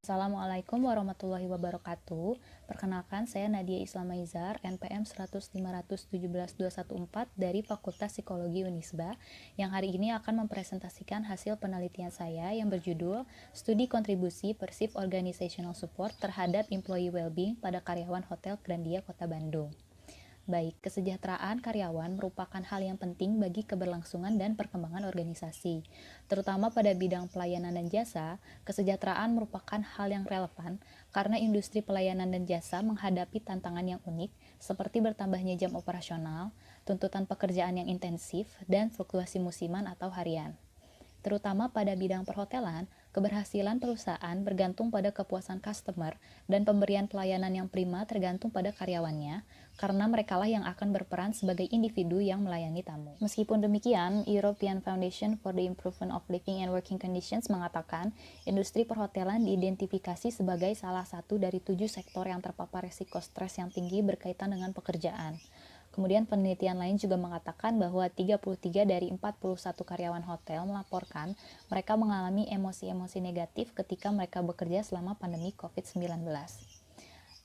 Assalamualaikum warahmatullahi wabarakatuh. Perkenalkan, saya Nadia Islamizar, NPM 100517214 dari Fakultas Psikologi Unisba, yang hari ini akan mempresentasikan hasil penelitian saya yang berjudul Studi Kontribusi Perceived Organizational Support terhadap Employee Wellbeing pada Karyawan Hotel Grandia Kota Bandung. Baik, kesejahteraan karyawan merupakan hal yang penting bagi keberlangsungan dan perkembangan organisasi. Terutama pada bidang pelayanan dan jasa, kesejahteraan merupakan hal yang relevan karena industri pelayanan dan jasa menghadapi tantangan yang unik seperti bertambahnya jam operasional, tuntutan pekerjaan yang intensif, dan fluktuasi musiman atau harian. Terutama pada bidang perhotelan, keberhasilan perusahaan bergantung pada kepuasan customer dan pemberian pelayanan yang prima tergantung pada karyawannya, karena merekalah yang akan berperan sebagai individu yang melayani tamu. Meskipun demikian, European Foundation for the Improvement of Living and Working Conditions mengatakan industri perhotelan diidentifikasi sebagai salah satu dari 7 sektor yang terpapar risiko stres yang tinggi berkaitan dengan pekerjaan. Kemudian penelitian lain juga mengatakan bahwa 33 dari 41 karyawan hotel melaporkan mereka mengalami emosi-emosi negatif ketika mereka bekerja selama pandemi COVID-19.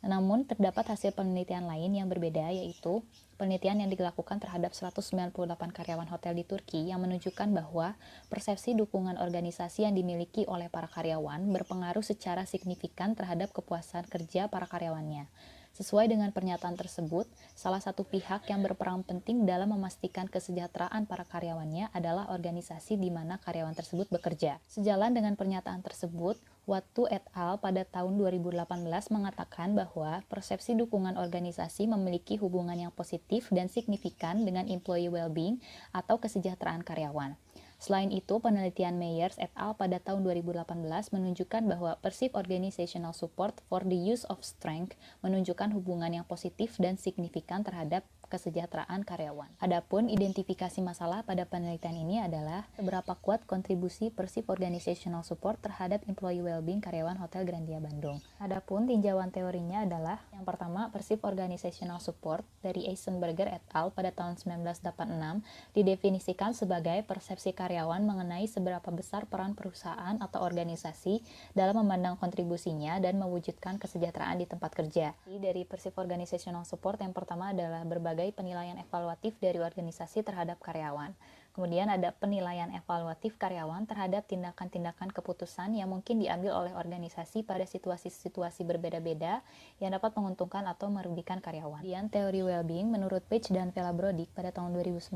Namun, terdapat hasil penelitian lain yang berbeda, yaitu penelitian yang dilakukan terhadap 198 karyawan hotel di Turki yang menunjukkan bahwa persepsi dukungan organisasi yang dimiliki oleh para karyawan berpengaruh secara signifikan terhadap kepuasan kerja para karyawannya. Sesuai dengan pernyataan tersebut, salah satu pihak yang berperan penting dalam memastikan kesejahteraan para karyawannya adalah organisasi di mana karyawan tersebut bekerja. Sejalan dengan pernyataan tersebut, Wattu et al. Pada tahun 2018 mengatakan bahwa persepsi dukungan organisasi memiliki hubungan yang positif dan signifikan dengan employee well-being atau kesejahteraan karyawan. Selain itu, penelitian Meyers et al. Pada tahun 2018 menunjukkan bahwa perceived organizational support for the use of strength menunjukkan hubungan yang positif dan signifikan terhadap kesejahteraan karyawan. Adapun identifikasi masalah pada penelitian ini adalah seberapa kuat kontribusi perceived organizational support terhadap employee well-being karyawan Hotel Grandia Bandung. Adapun tinjauan teorinya adalah yang pertama, perceived organizational support dari Eisenberger et al. Pada tahun 1986 didefinisikan sebagai persepsi karyawan mengenai seberapa besar peran perusahaan atau organisasi dalam memandang kontribusinya dan mewujudkan kesejahteraan di tempat kerja. Dari perceived organizational support yang pertama adalah berbagai penilaian evaluatif dari organisasi terhadap karyawan. Kemudian ada penilaian evaluatif karyawan terhadap tindakan-tindakan keputusan yang mungkin diambil oleh organisasi pada situasi-situasi berbeda-beda yang dapat menguntungkan atau merugikan karyawan. Kemudian teori well-being menurut Page dan Vela-Brodick pada tahun 2009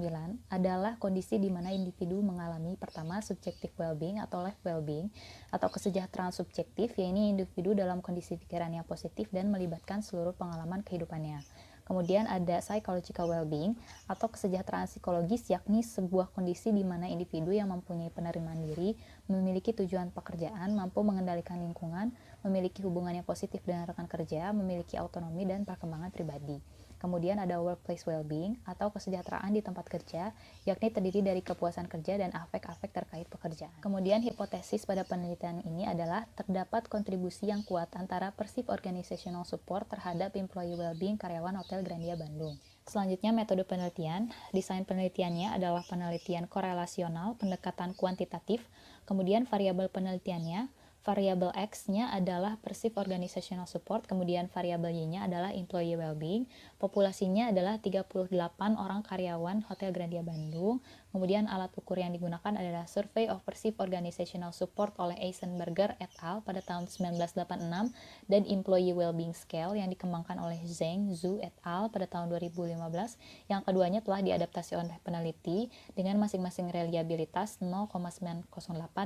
adalah kondisi di mana individu mengalami pertama subjective well-being atau life well-being atau kesejahteraan subjektif, yaitu individu dalam kondisi pikiran yang positif dan melibatkan seluruh pengalaman kehidupannya. Kemudian ada psychological well-being atau kesejahteraan psikologis, yakni sebuah kondisi di mana individu yang mempunyai penerimaan diri, memiliki tujuan pekerjaan, mampu mengendalikan lingkungan, memiliki hubungan yang positif dengan rekan kerja, memiliki autonomi dan perkembangan pribadi. Kemudian ada workplace well-being atau kesejahteraan di tempat kerja, yakni terdiri dari kepuasan kerja dan afek-afek terkait pekerjaan. Kemudian hipotesis pada penelitian ini adalah terdapat kontribusi yang kuat antara perceived organizational support terhadap employee well-being karyawan Hotel Grandia Bandung. Selanjutnya metode penelitian. Desain penelitiannya adalah penelitian korelasional, pendekatan kuantitatif, kemudian variabel penelitiannya. Variabel X-nya adalah perceived organizational support, kemudian variabel Y-nya adalah employee well-being. Populasinya adalah 38 orang karyawan Hotel Grandia Bandung. Kemudian alat ukur yang digunakan adalah Survey of Perceived Organizational Support oleh Eisenberger et al. Pada tahun 1986 dan Employee Well-being Scale yang dikembangkan oleh Zheng Zhu et al. Pada tahun 2015. Yang keduanya telah diadaptasi oleh peneliti dengan masing-masing reliabilitas 0,908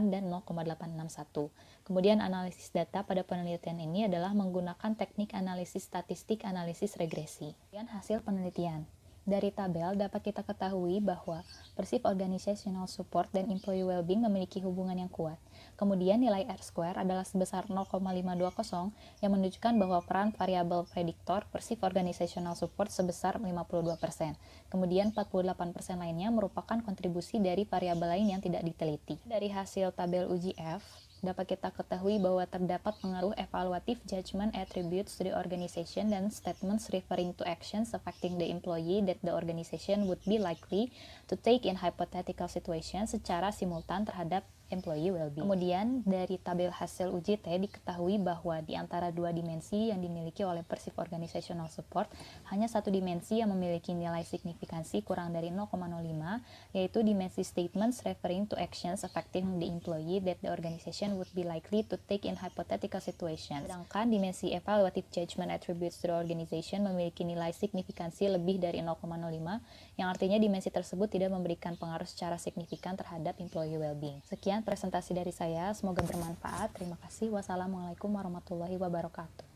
dan 0,861. Kemudian analisis data pada penelitian ini adalah menggunakan teknik analisis statistik analisis regresi. Kemudian hasil penelitian. Dari tabel dapat kita ketahui bahwa Perceived Organizational Support dan Employee Wellbeing memiliki hubungan yang kuat. Kemudian nilai R-square adalah sebesar 0,520 yang menunjukkan bahwa peran variabel prediktor Perceived Organizational Support sebesar 52%. Kemudian 48% lainnya merupakan kontribusi dari variabel lain yang tidak diteliti. Dari hasil tabel uji F, dapat kita ketahui bahwa terdapat pengaruh evaluative judgment attributes to the organization dan statements referring to actions affecting the employee that the organization would be likely to take in hypothetical situations secara simultan terhadap employee well-being. Kemudian dari tabel hasil uji T diketahui bahwa di antara dua dimensi yang dimiliki oleh Perceived Organizational Support, hanya satu dimensi yang memiliki nilai signifikansi kurang dari 0,05, yaitu dimensi statements referring to actions affecting the employee that the organization would be likely to take in hypothetical situations. Sedangkan dimensi evaluative judgment attributes to the organization memiliki nilai signifikansi lebih dari 0,05, yang artinya dimensi tersebut tidak memberikan pengaruh secara signifikan terhadap employee well-being. Sekian presentasi dari saya, semoga bermanfaat. Terima kasih. Wassalamualaikum warahmatullahi wabarakatuh.